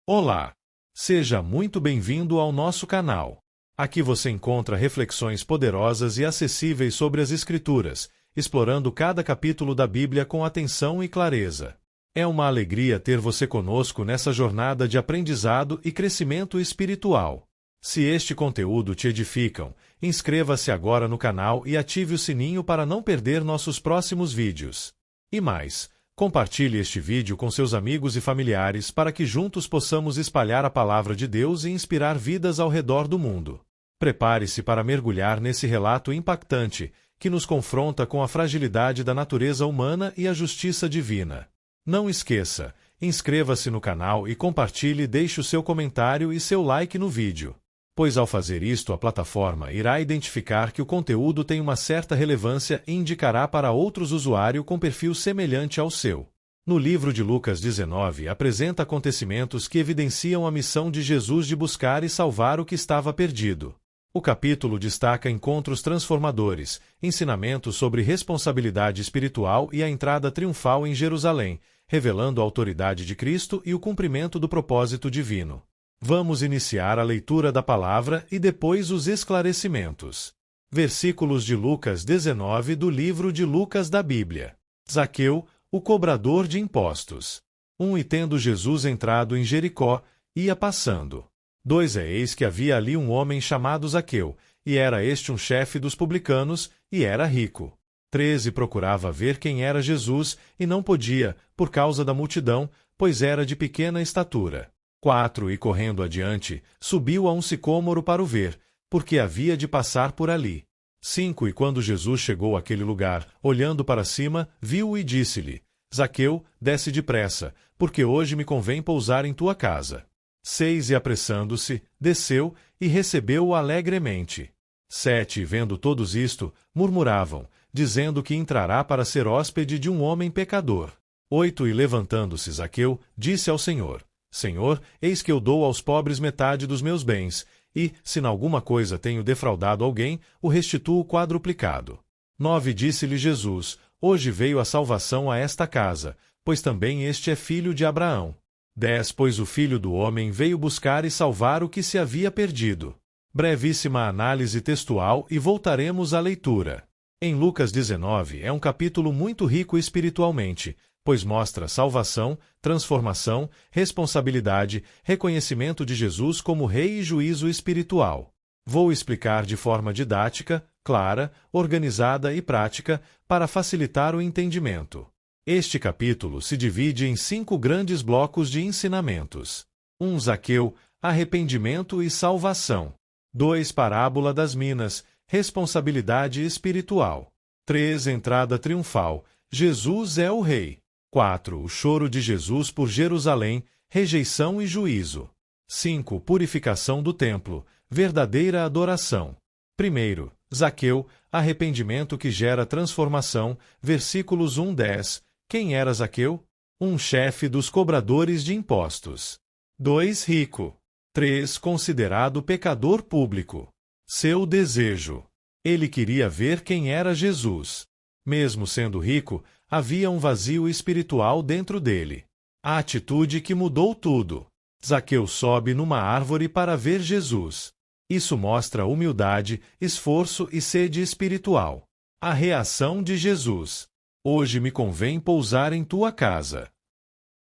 Olá! Seja muito bem-vindo ao nosso canal. Aqui você encontra reflexões poderosas e acessíveis sobre as Escrituras, explorando cada capítulo da Bíblia com atenção e clareza. É uma alegria ter você conosco nessa jornada de aprendizado e crescimento espiritual. Se este conteúdo te edificam, inscreva-se agora no canal e ative o sininho para não perder nossos próximos vídeos. E mais, compartilhe este vídeo com seus amigos e familiares para que juntos possamos espalhar a palavra de Deus e inspirar vidas ao redor do mundo. Prepare-se para mergulhar nesse relato impactante que nos confronta com a fragilidade da natureza humana e a justiça divina. Não esqueça, inscreva-se no canal e compartilhe e deixe o seu comentário e seu like no vídeo. Pois ao fazer isto a plataforma irá identificar que o conteúdo tem uma certa relevância e indicará para outros usuários com perfil semelhante ao seu. No livro de Lucas 19 apresenta acontecimentos que evidenciam a missão de Jesus de buscar e salvar o que estava perdido. O capítulo destaca encontros transformadores, ensinamentos sobre responsabilidade espiritual e a entrada triunfal em Jerusalém, revelando a autoridade de Cristo e o cumprimento do propósito divino. Vamos iniciar a leitura da palavra e depois os esclarecimentos. Versículos de Lucas 19 do livro de Lucas da Bíblia. Zaqueu, o cobrador de impostos. 1. E tendo Jesus entrado em Jericó, ia passando. 2. Eis que havia ali um homem chamado Zaqueu, e era este um chefe dos publicanos, e era rico. 3. E procurava ver quem era Jesus, e não podia, por causa da multidão, pois era de pequena estatura. 4. E correndo adiante, subiu a um sicômoro para o ver, porque havia de passar por ali. 5. E quando Jesus chegou àquele lugar, olhando para cima, viu-o e disse-lhe: Zaqueu, desce depressa, porque hoje me convém pousar em tua casa. 6. E apressando-se, desceu, e recebeu-o alegremente. 7. E vendo todos isto, murmuravam, dizendo que entrará para ser hóspede de um homem pecador. 8. E levantando-se Zaqueu, disse ao Senhor: Senhor, eis que eu dou aos pobres metade dos meus bens, e, se em alguma coisa tenho defraudado alguém, o restituo quadruplicado. 9. Disse-lhe Jesus: Hoje veio a salvação a esta casa, pois também este é filho de Abraão. 10. Pois o Filho do Homem veio buscar e salvar o que se havia perdido. Brevíssima análise textual e voltaremos à leitura. Em Lucas 19 é um capítulo muito rico espiritualmente, pois mostra salvação, transformação, responsabilidade, reconhecimento de Jesus como Rei e juízo espiritual. Vou explicar de forma didática, clara, organizada e prática, para facilitar o entendimento. Este capítulo se divide em 5 grandes blocos de ensinamentos. 1. Zaqueu, arrependimento e salvação. 2. Parábola das minas, responsabilidade espiritual. 3. Entrada triunfal, Jesus é o Rei. 4. O choro de Jesus por Jerusalém, rejeição e juízo. 5. Purificação do templo, verdadeira adoração. 1. Zaqueu, arrependimento que gera transformação, versículos 1-10. Quem era Zaqueu? Um chefe dos cobradores de impostos. 2. Rico. 3. Considerado pecador público. Seu desejo. Ele queria ver quem era Jesus. Mesmo sendo rico, havia um vazio espiritual dentro dele. A atitude que mudou tudo. Zaqueu sobe numa árvore para ver Jesus. Isso mostra humildade, esforço e sede espiritual. A reação de Jesus. Hoje me convém pousar em tua casa.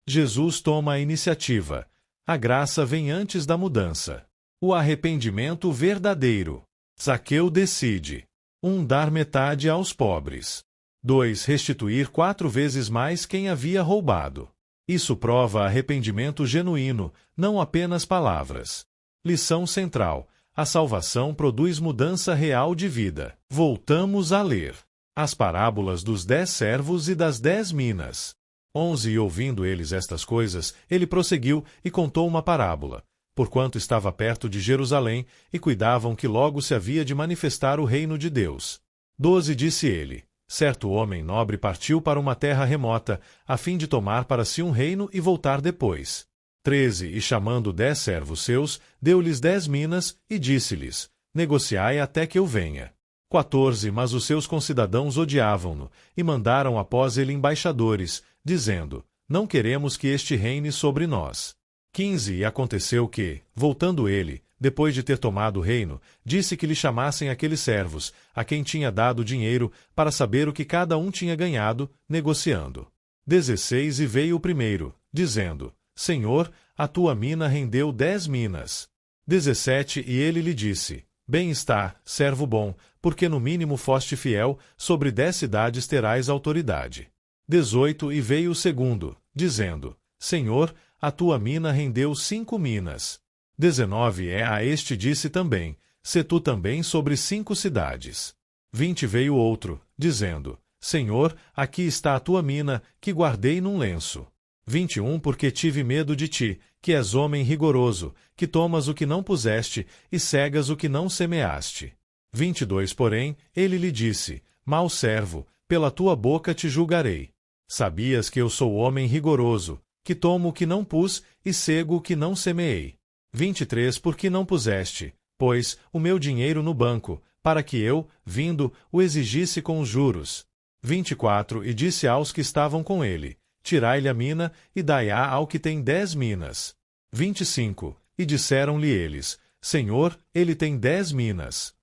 Jesus toma a iniciativa. A graça vem antes da mudança. O arrependimento verdadeiro. Zaqueu decide. 1. Dar metade aos pobres. 2. Restituir 4 vezes mais quem havia roubado. Isso prova arrependimento genuíno, não apenas palavras. Lição central. A salvação produz mudança real de vida. Voltamos a ler. As parábolas dos 10 servos e das 10 minas. 11. E ouvindo eles estas coisas, ele prosseguiu e contou uma parábola, porquanto estava perto de Jerusalém, e cuidavam que logo se havia de manifestar o reino de Deus. 12. Disse ele: Certo homem nobre partiu para uma terra remota, a fim de tomar para si um reino e voltar depois. 13. E chamando 10 servos seus, deu-lhes 10 minas, e disse-lhes: Negociai até que eu venha. 14. Mas os seus concidadãos odiavam-no, e mandaram após ele embaixadores, dizendo: Não queremos que este reine sobre nós. 15 E aconteceu que, voltando ele, depois de ter tomado o reino, disse que lhe chamassem aqueles servos, a quem tinha dado dinheiro, para saber o que cada um tinha ganhado, negociando. 16 E veio o primeiro, dizendo: Senhor, a tua mina rendeu 10 minas. 17 E ele lhe disse: Bem está, servo bom, porque no mínimo foste fiel, sobre 10 cidades terás autoridade. 18 E veio o segundo, dizendo: Senhor, a tua mina rendeu 5 minas. 19 E a este disse também: Se tu também sobre 5 cidades. 20 Veio outro, dizendo: Senhor, aqui está a tua mina, que guardei num lenço. 21 Porque tive medo de ti, que és homem rigoroso, que tomas o que não puseste, e cegas o que não semeaste. 22 Porém, ele lhe disse: Mau servo, pela tua boca te julgarei. Sabias que eu sou homem rigoroso, que tomo o que não pus, e cego o que não semeei. 23 Porque não puseste, pois, o meu dinheiro no banco, para que eu, vindo, o exigisse com os juros. 24 E disse aos que estavam com ele: Tirai-lhe a mina, e dai-a ao que tem 10 minas. 25 E disseram-lhe eles: Senhor, ele tem 10 minas.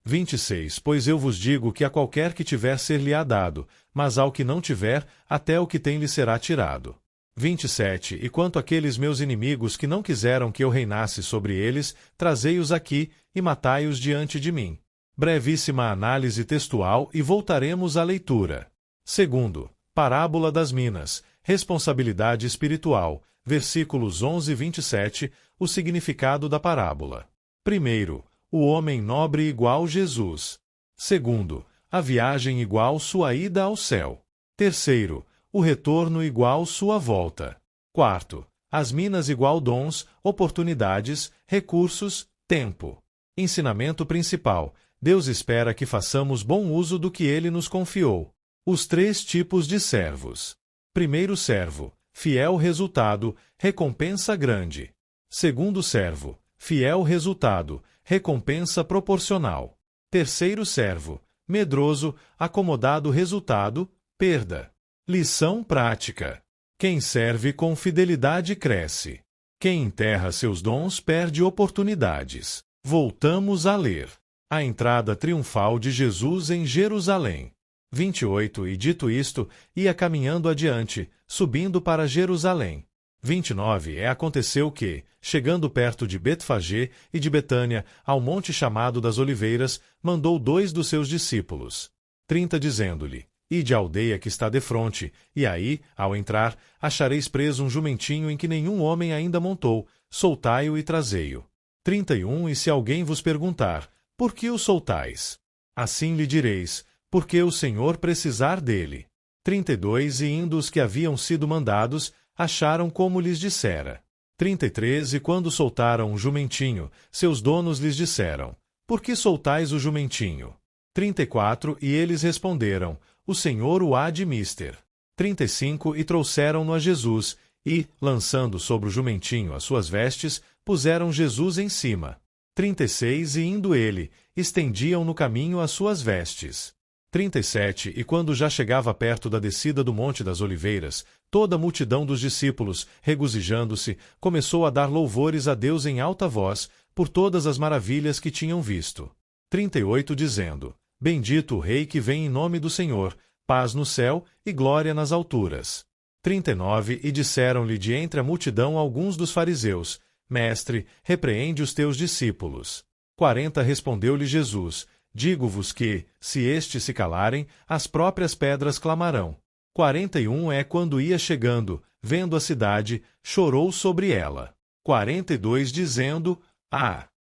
26 Pois eu vos digo que a qualquer que tiver ser-lhe-á dado, mas ao que não tiver, até o que tem lhe será tirado. 27 E quanto àqueles meus inimigos que não quiseram que eu reinasse sobre eles, trazei-os aqui, e matai-os diante de mim. Brevíssima análise textual e voltaremos à leitura. Segundo, parábola das minas, responsabilidade espiritual, versículos 11 e 27, o significado da parábola. Primeiro, o homem nobre igual Jesus. Segundo, a viagem igual sua ida ao céu. Terceiro, o retorno igual sua volta. Quarto, as minas igual dons, oportunidades, recursos, tempo. Ensinamento principal: Deus espera que façamos bom uso do que Ele nos confiou. Os 3 tipos de servos. Primeiro servo, fiel resultado, recompensa grande. Segundo servo, fiel resultado, recompensa proporcional. Terceiro servo, medroso, acomodado resultado, perda. Lição prática: quem serve com fidelidade cresce. Quem enterra seus dons perde oportunidades. Voltamos a ler. A entrada triunfal de Jesus em Jerusalém. 28 E dito isto, ia caminhando adiante, subindo para Jerusalém. 29 Aconteceu que, chegando perto de Betfagé e de Betânia, ao monte chamado das Oliveiras, mandou 2 dos seus discípulos. 30 Dizendo-lhe: Ide à aldeia que está defronte, e aí, ao entrar, achareis preso um jumentinho em que nenhum homem ainda montou, soltai-o e trazei-o. 31 E se alguém vos perguntar: Por que o soltais? Assim lhe direis: Porque o Senhor precisar dele. 32 E indo os que haviam sido mandados, acharam como lhes dissera. 33 E quando soltaram o jumentinho, seus donos lhes disseram: Por que soltais o jumentinho? 34 E eles responderam: O Senhor o há de mister. 35 E trouxeram-no a Jesus, e, lançando sobre o jumentinho as suas vestes, puseram Jesus em cima. 36 E indo ele, estendiam no caminho as suas vestes. 37 E quando já chegava perto da descida do Monte das Oliveiras, toda a multidão dos discípulos, regozijando-se, começou a dar louvores a Deus em alta voz, por todas as maravilhas que tinham visto. 38 Dizendo: Bendito o Rei que vem em nome do Senhor, paz no céu e glória nas alturas. 39 E disseram-lhe de entre a multidão alguns dos fariseus: Mestre, repreende os teus discípulos. 40 Respondeu-lhe Jesus: Digo-vos que, se estes se calarem, as próprias pedras clamarão. 41 Quando ia chegando, vendo a cidade, chorou sobre ela. 42 Dizendo: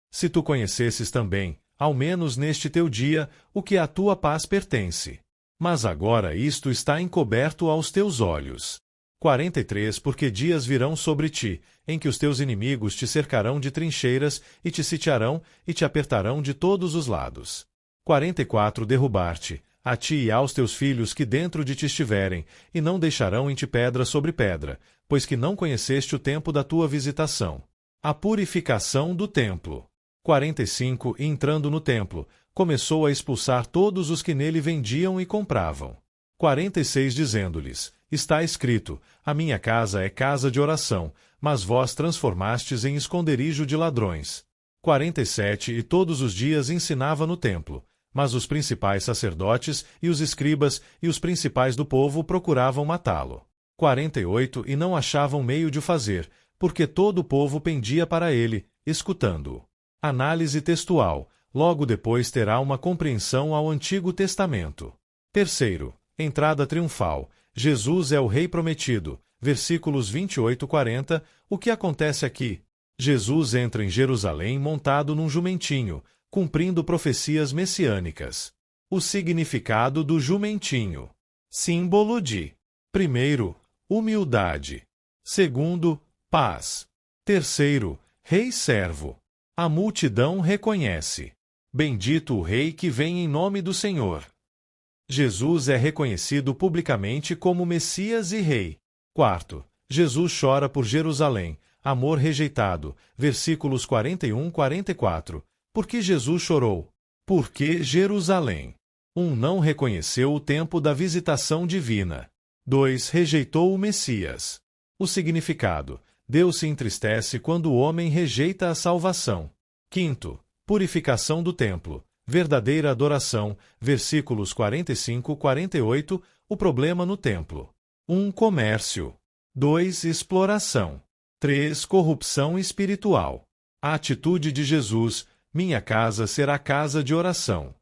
se tu conhecesses também, ao menos neste teu dia, o que à tua paz pertence. Mas agora isto está encoberto aos teus olhos. 43 Porque dias virão sobre ti, em que os teus inimigos te cercarão de trincheiras, e te sitiarão, e te apertarão de todos os lados. 44 Derrubar-te, a ti e aos teus filhos que dentro de ti estiverem, e não deixarão em ti pedra sobre pedra, pois que não conheceste o tempo da tua visitação. A purificação do templo. 45 E entrando no templo, começou a expulsar todos os que nele vendiam e compravam. 46 Dizendo-lhes: Está escrito: A minha casa é casa de oração, mas vós transformastes em esconderijo de ladrões. 47 E todos os dias ensinava no templo, mas os principais sacerdotes e os escribas e os principais do povo procuravam matá-lo. 48 E não achavam meio de o fazer, porque todo o povo pendia para ele, escutando-o. Análise textual. Logo depois terá uma compreensão ao Antigo Testamento. Terceiro, entrada triunfal. Jesus é o Rei prometido. Versículos 28 e 40. O que acontece aqui? Jesus entra em Jerusalém montado num jumentinho, cumprindo profecias messiânicas. O significado do jumentinho. Símbolo de: primeiro, humildade. Segundo, paz. Terceiro, rei-servo. A multidão reconhece: bendito o Rei que vem em nome do Senhor. Jesus é reconhecido publicamente como Messias e Rei. Quarto, Jesus chora por Jerusalém, amor rejeitado. Versículos 41 e 44. Por que Jesus chorou? Porque Jerusalém. 1. Não reconheceu o tempo da visitação divina. 2. Rejeitou o Messias. O significado: Deus se entristece quando o homem rejeita a salvação. Quinto, purificação do templo, verdadeira adoração. Versículos 45 e 48. O problema no templo. 1. Comércio. 2. Exploração. 3. Corrupção espiritual. A atitude de Jesus: minha casa será casa de oração.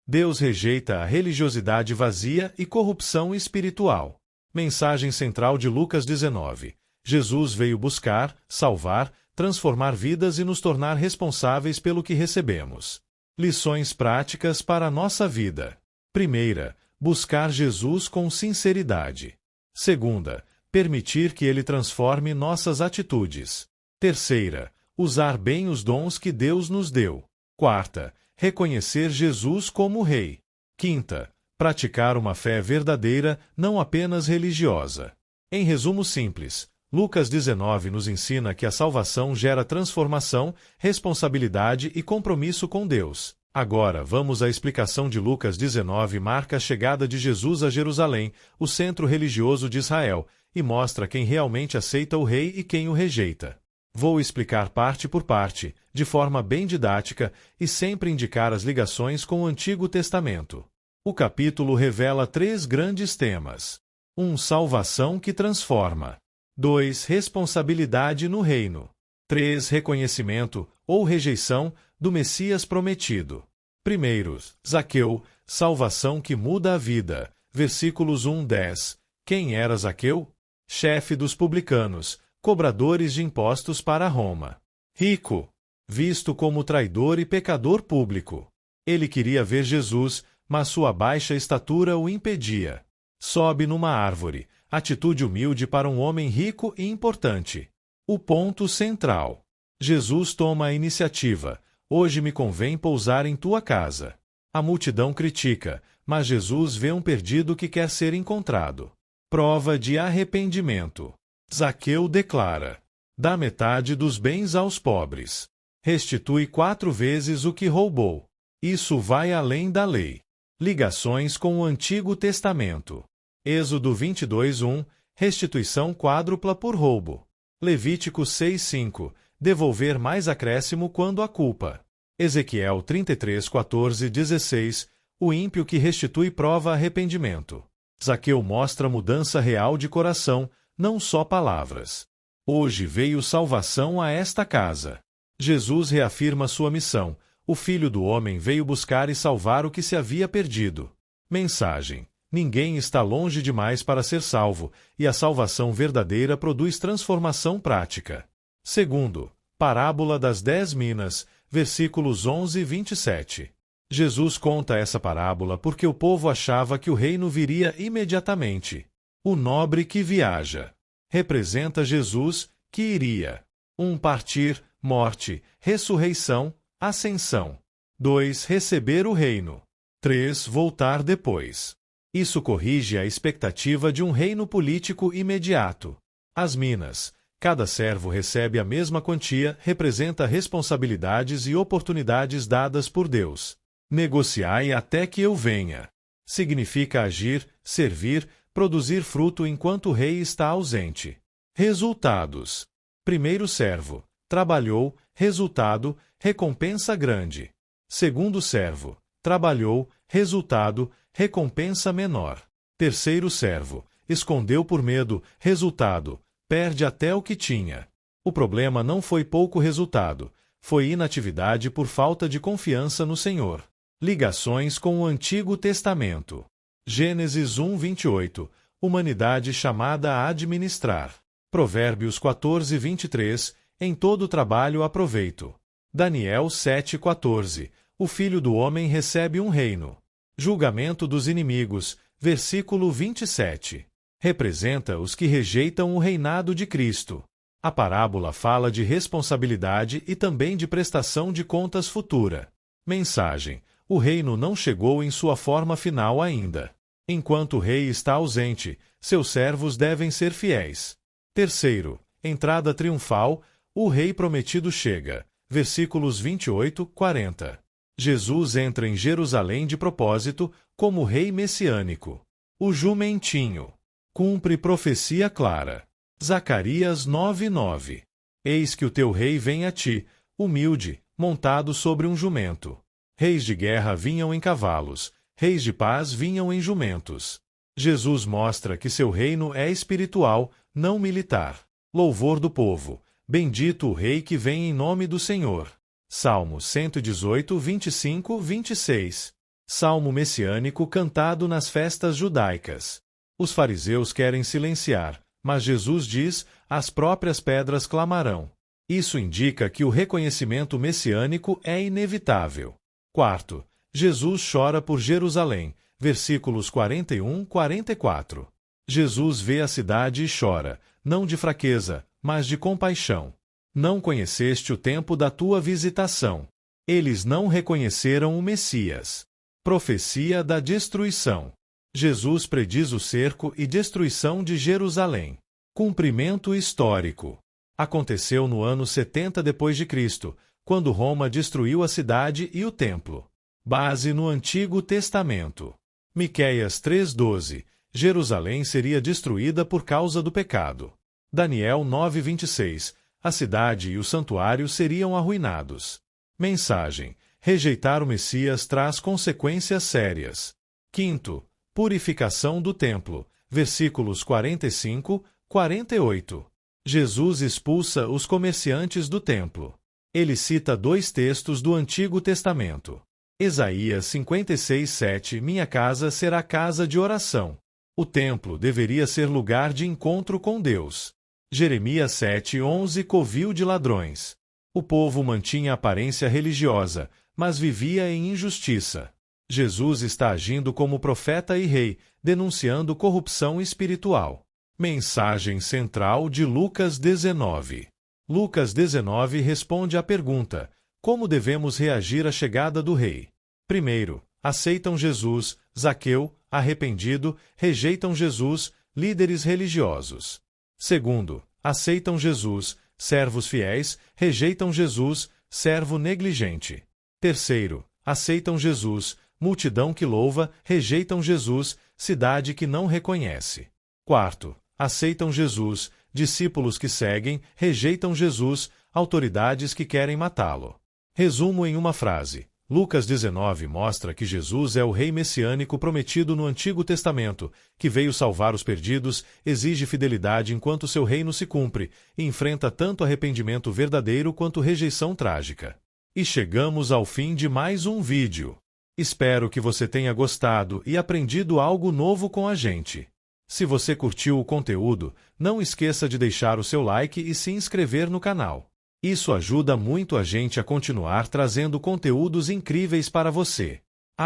Deus rejeita a religiosidade vazia e corrupção espiritual. Mensagem central de Lucas 19. Jesus veio buscar, salvar, transformar vidas e nos tornar responsáveis pelo que recebemos. Lições práticas para a nossa vida. Primeira, buscar Jesus com sinceridade. Segunda, permitir que Ele transforme nossas atitudes. Terceira, usar bem os dons que Deus nos deu. Quarta, reconhecer Jesus como Rei. Quinta, praticar uma fé verdadeira, não apenas religiosa. Em resumo simples, Lucas 19 nos ensina que a salvação gera transformação, responsabilidade e compromisso com Deus. Agora, vamos à explicação de Lucas 19. Marca a chegada de Jesus a Jerusalém, o centro religioso de Israel, e mostra quem realmente aceita o Rei e quem o rejeita. Vou explicar parte por parte, de forma bem didática, e sempre indicar as ligações com o Antigo Testamento. O capítulo revela 3 grandes temas. 1. Salvação que transforma. 2. Responsabilidade no reino. 3. Reconhecimento, ou rejeição, do Messias prometido. Primeiro, Zaqueu, salvação que muda a vida. Versículos 1-10. Quem era Zaqueu? Chefe dos publicanos, cobradores de impostos para Roma. Rico, visto como traidor e pecador público. Ele queria ver Jesus, mas sua baixa estatura o impedia. Sobe numa árvore, atitude humilde para um homem rico e importante. O ponto central. Jesus toma a iniciativa: hoje me convém pousar em tua casa. A multidão critica, mas Jesus vê um perdido que quer ser encontrado. Prova de arrependimento. Zaqueu declara: dá metade dos bens aos pobres. Restitui 4 vezes o que roubou. Isso vai além da lei. Ligações com o Antigo Testamento. Êxodo 22:1, restituição quádrupla por roubo. Levítico 6:5, devolver mais acréscimo quando há culpa. Ezequiel 33:14-16, o ímpio que restitui prova arrependimento. Zaqueu mostra mudança real de coração, não só palavras. Hoje veio salvação a esta casa. Jesus reafirma sua missão: o Filho do Homem veio buscar e salvar o que se havia perdido. Mensagem: ninguém está longe demais para ser salvo, e a salvação verdadeira produz transformação prática. Segundo, parábola das 10 minas, versículos 11 e 27. Jesus conta essa parábola porque o povo achava que o reino viria imediatamente. O nobre que viaja representa Jesus, que iria. 1. Partir, morte, ressurreição, ascensão. 2. Receber o reino. 3. Voltar depois. Isso corrige a expectativa de um reino político imediato. As minas. Cada servo recebe a mesma quantia, representa responsabilidades e oportunidades dadas por Deus. Negociai até que eu venha. Significa agir, servir, produzir fruto enquanto o rei está ausente. Resultados. Primeiro servo: trabalhou, resultado: recompensa grande. Segundo servo: trabalhou, resultado: recompensa menor. Terceiro servo: escondeu por medo, resultado: perde até o que tinha. O problema não foi pouco resultado, foi inatividade por falta de confiança no Senhor. Ligações com o Antigo Testamento. Gênesis 1:28. Humanidade chamada a administrar. Provérbios 14:23. Em todo trabalho há proveito. Daniel 7:14. O Filho do Homem recebe um reino. Julgamento dos inimigos. Versículo 27. Representa os que rejeitam o reinado de Cristo. A parábola fala de responsabilidade e também de prestação de contas futura. Mensagem: o reino não chegou em sua forma final ainda. Enquanto o rei está ausente, seus servos devem ser fiéis. Terceiro, entrada triunfal: o rei prometido chega. Versículos 28-40. Jesus entra em Jerusalém de propósito, como rei messiânico. O jumentinho. Cumpre profecia clara. Zacarias 9:9. Eis que o teu rei vem a ti, humilde, montado sobre um jumento. Reis de guerra vinham em cavalos, reis de paz vinham em jumentos. Jesus mostra que seu reino é espiritual, não militar. Louvor do povo. Bendito o rei que vem em nome do Senhor. Salmo 118, 25, 26. Salmo messiânico cantado nas festas judaicas. Os fariseus querem silenciar, mas Jesus diz: as próprias pedras clamarão. Isso indica que o reconhecimento messiânico é inevitável. Quarto, Jesus chora por Jerusalém. Versículos 41-44. Jesus vê a cidade e chora, não de fraqueza, mas de compaixão. Não conheceste o tempo da tua visitação. Eles não reconheceram o Messias. Profecia da destruição. Jesus prediz o cerco e destruição de Jerusalém. Cumprimento histórico. Aconteceu no ano 70 d.C., quando Roma destruiu a cidade e o templo. Base no Antigo Testamento. Miqueias 3:12. Jerusalém seria destruída por causa do pecado. Daniel 9:26. A cidade e o santuário seriam arruinados. Mensagem: rejeitar o Messias traz consequências sérias. Quinto, purificação do templo. Versículos 45-48. Jesus expulsa os comerciantes do templo. Ele cita dois textos do Antigo Testamento. Isaías 56:7. Minha casa será casa de oração. O templo deveria ser lugar de encontro com Deus. Jeremias 7:11. Covil de ladrões. O povo mantinha aparência religiosa, mas vivia em injustiça. Jesus está agindo como profeta e rei, denunciando corrupção espiritual. Mensagem central de Lucas 19. Lucas 19 responde à pergunta: como devemos reagir à chegada do rei? Primeiro, aceitam Jesus, Zaqueu, arrependido, rejeitam Jesus, líderes religiosos. Segundo, aceitam Jesus, servos fiéis, rejeitam Jesus, servo negligente. Terceiro, aceitam Jesus, multidão que louva, rejeitam Jesus, cidade que não reconhece. Quarto, aceitam Jesus, discípulos que seguem, rejeitam Jesus, autoridades que querem matá-lo. Resumo em uma frase. Lucas 19 mostra que Jesus é o rei messiânico prometido no Antigo Testamento, que veio salvar os perdidos, exige fidelidade enquanto seu reino se cumpre, e enfrenta tanto arrependimento verdadeiro quanto rejeição trágica. E chegamos ao fim de mais um vídeo. Espero que você tenha gostado e aprendido algo novo com a gente. Se você curtiu o conteúdo, não esqueça de deixar o seu like e se inscrever no canal. Isso ajuda muito a gente a continuar trazendo conteúdos incríveis para você.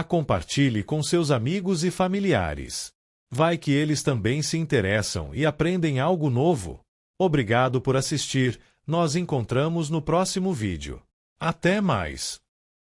Compartilhe com seus amigos e familiares. Vai que eles também se interessam e aprendem algo novo. Obrigado por assistir. Nós encontramos no próximo vídeo. Até mais!